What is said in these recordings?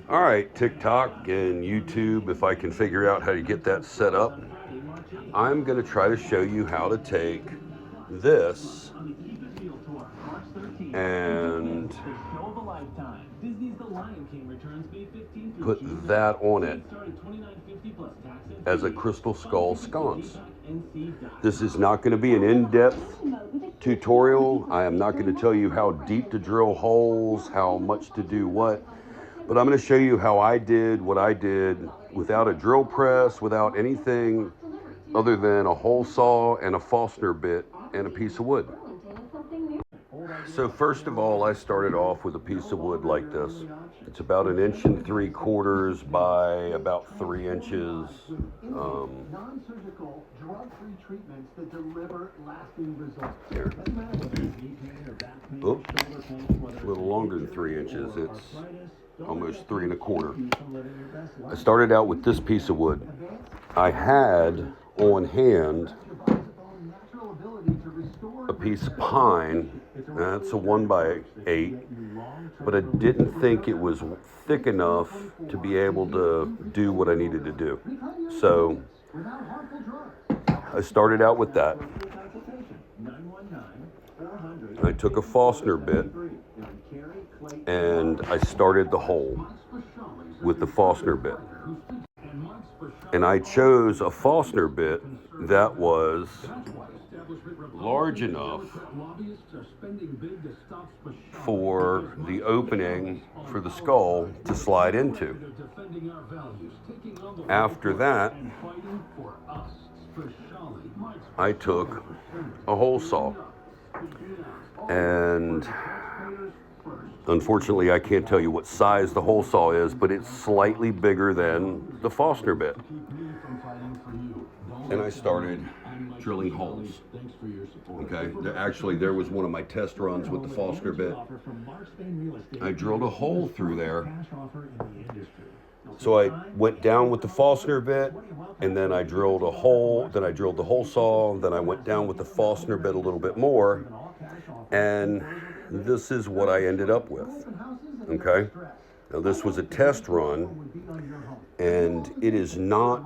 All right, TikTok and YouTube, if I can figure out how to get that set up, I'm going to try to show you how to take this and put that on it as a crystal skull sconce. This is not going to be an in-depth tutorial. I am not going to tell you how deep to drill holes, how much to do what, but I'm going to show you how I did what I did without a drill press, without anything other than a hole saw and a Forstner bit and a piece of wood. So first of all, I started off with a piece of wood like this. It's about 1 3/4 inches by about 3 inches. Here. Oops. A little longer than 3 inches. It's almost 3 1/4. I started out with this piece of wood. I had on hand a piece of pine. That's a 1x8, but I didn't think it was thick enough to be able to do what I needed to do. So I started out with that. I took a Forstner bit and I started the hole with the Forstner bit. And I chose a Forstner bit that was large enough for the opening for the skull to slide into. After that, I took a hole saw, and unfortunately I can't tell you what size the hole saw is, but it's slightly bigger than the Forstner bit. And I started drilling holes. Okay, there was one of my test runs with the Forstner bit. I drilled a hole through there. So I went down with the Forstner bit, and then I drilled a hole, then I drilled the hole saw, then I went down with the Forstner bit a little bit more, and this is what I ended up with. Okay, now this was a test run, and it is not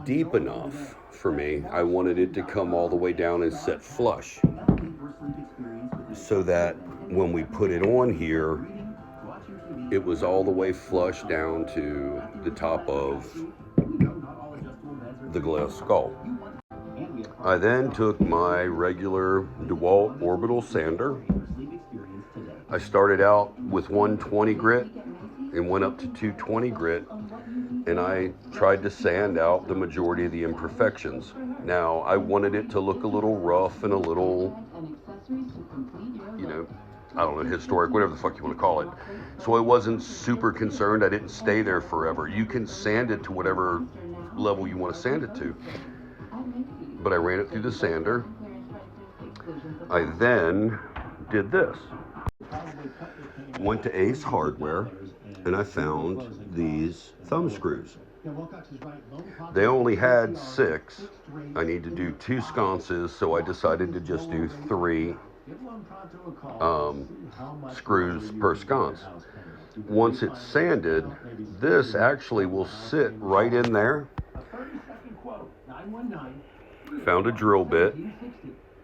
deep enough for me. I wanted it to come all the way down and set flush, so that when we put it on here, it was all the way flush down to the top of the glass skull. I then took my regular DeWalt orbital sander. I started out with 120 grit and went up to 220 grit, and I tried to sand out the majority of the imperfections. Now, I wanted it to look a little rough and a little, I don't know, historic, whatever the fuck you want to call it. So I wasn't super concerned. I didn't stay there forever. You can sand it to whatever level you want to sand it to. But I ran it through the sander. I then did this. Went to Ace Hardware, and I found these thumb screws. They only had 6. I need to do 2 sconces, so I decided to just do 3 screws per sconce. Once it's sanded, this actually will sit right in there. Found a drill bit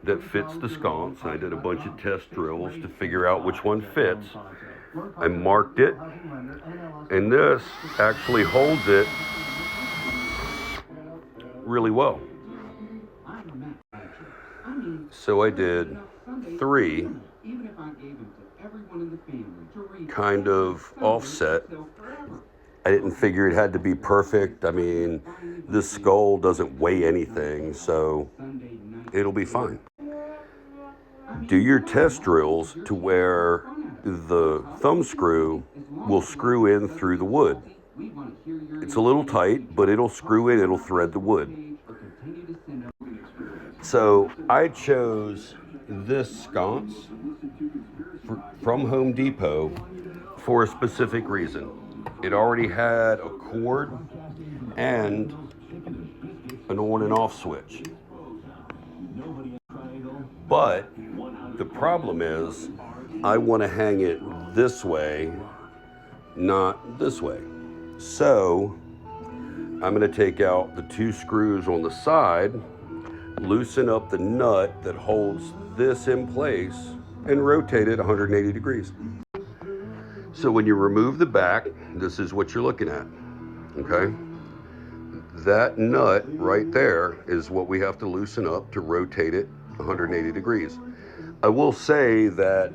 that fits the sconce. I did a bunch of test drills to figure out which one fits. I marked it, and this actually holds it really well. So I did 3 kind of offset. I didn't figure it had to be perfect. I mean, this skull doesn't weigh anything, so it'll be fine. Do your test drills to where the thumb screw will screw in through the wood. It's a little tight, but it'll screw in, it'll thread the wood. So I chose this sconce from Home Depot for a specific reason. It already had a cord and an on and off switch. But the problem is, I want to hang it this way, not this way. So I'm going to take out the 2 screws on the side, loosen up the nut that holds this in place, and rotate it 180 degrees. So when you remove the back, this is what you're looking at, okay? That nut right there is what we have to loosen up to rotate it 180 degrees. I will say that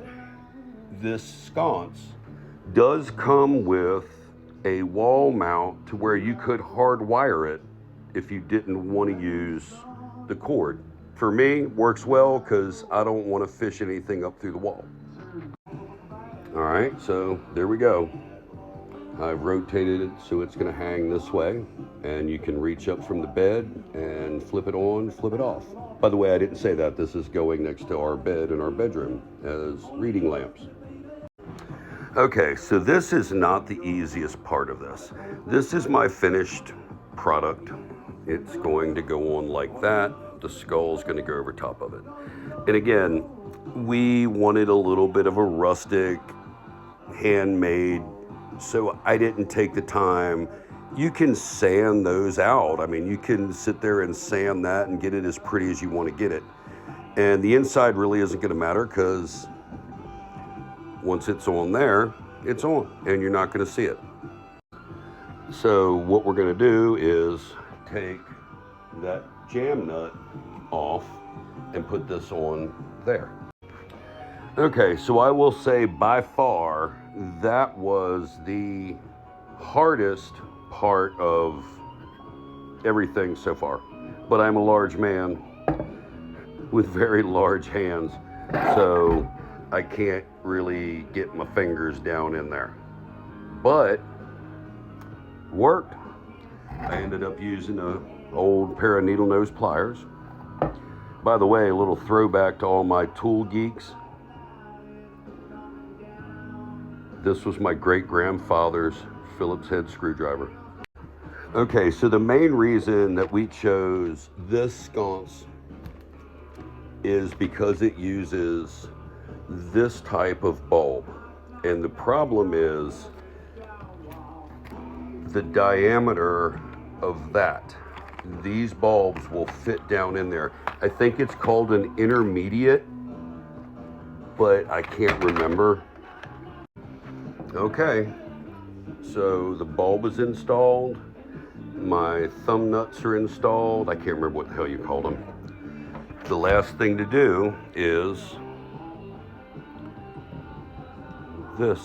this sconce does come with a wall mount to where you could hardwire it if you didn't want to use the cord. For me, works well because I don't want to fish anything up through the wall. All right, so there we go. I've rotated it so it's going to hang this way, and you can reach up from the bed and flip it on, flip it off. By the way, I didn't say that. This is going next to our bed in our bedroom as reading lamps. Okay, so this is not the easiest part of this. This is my finished product. It's going to go on like that. The skull's going to go over top of it. And again, we wanted a little bit of a rustic, handmade, so I didn't take the time. You can sand those out. I mean, you can sit there and sand that and get it as pretty as you want to get it. And the inside really isn't going to matter because once it's on there, it's on and you're not going to see it. So what we're going to do is take that jam nut off and put this on there. Okay, so I will say by far that was the hardest part of everything so far. But I'm a large man with very large hands, so I can't really get my fingers down in there. But worked. I ended up using an old pair of needle nose pliers. By the way, a little throwback to all my tool geeks. This was my great-grandfather's Phillips head screwdriver. Okay, so the main reason that we chose this sconce is because it uses this type of bulb. And the problem is the diameter of that. These bulbs will fit down in there. I think it's called an intermediate, but I can't remember. Okay, so the bulb is installed. My thumb nuts are installed. I can't remember what the hell you call them. The last thing to do is this.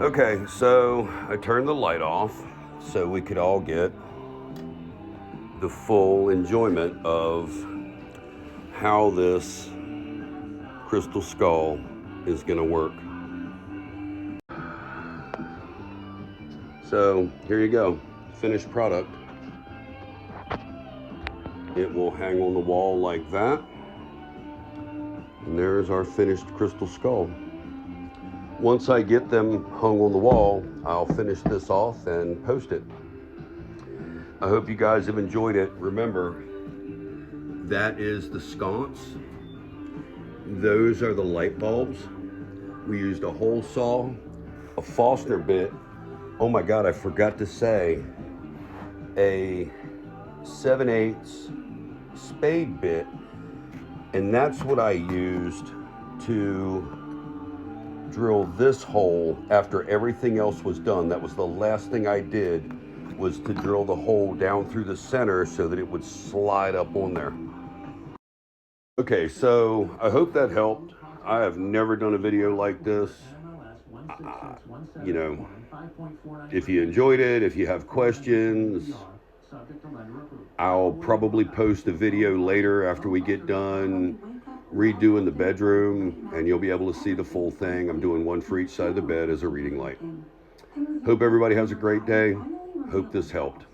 Okay, so I turned the light off so we could all get the full enjoyment of how this crystal skull is going to work. So here you go, finished product. It will hang on the wall like that. And there's our finished crystal skull. Once I get them hung on the wall, I'll finish this off and post it. I hope you guys have enjoyed it. Remember, that is the sconce. Those are the light bulbs. We used a hole saw, a Forstner bit. Oh my God, I forgot to say, a 7/8 spade bit. And that's what I used to drill this hole after everything else was done. That was the last thing I did, was to drill the hole down through the center so that it would slide up on there. Okay, so I hope that helped. I have never done a video like this. You know, if you enjoyed it, if you have questions, I'll probably post a video later after we get done redoing the bedroom, and you'll be able to see the full thing. I'm doing one for each side of the bed as a reading light. Hope everybody has a great day. Hope this helped.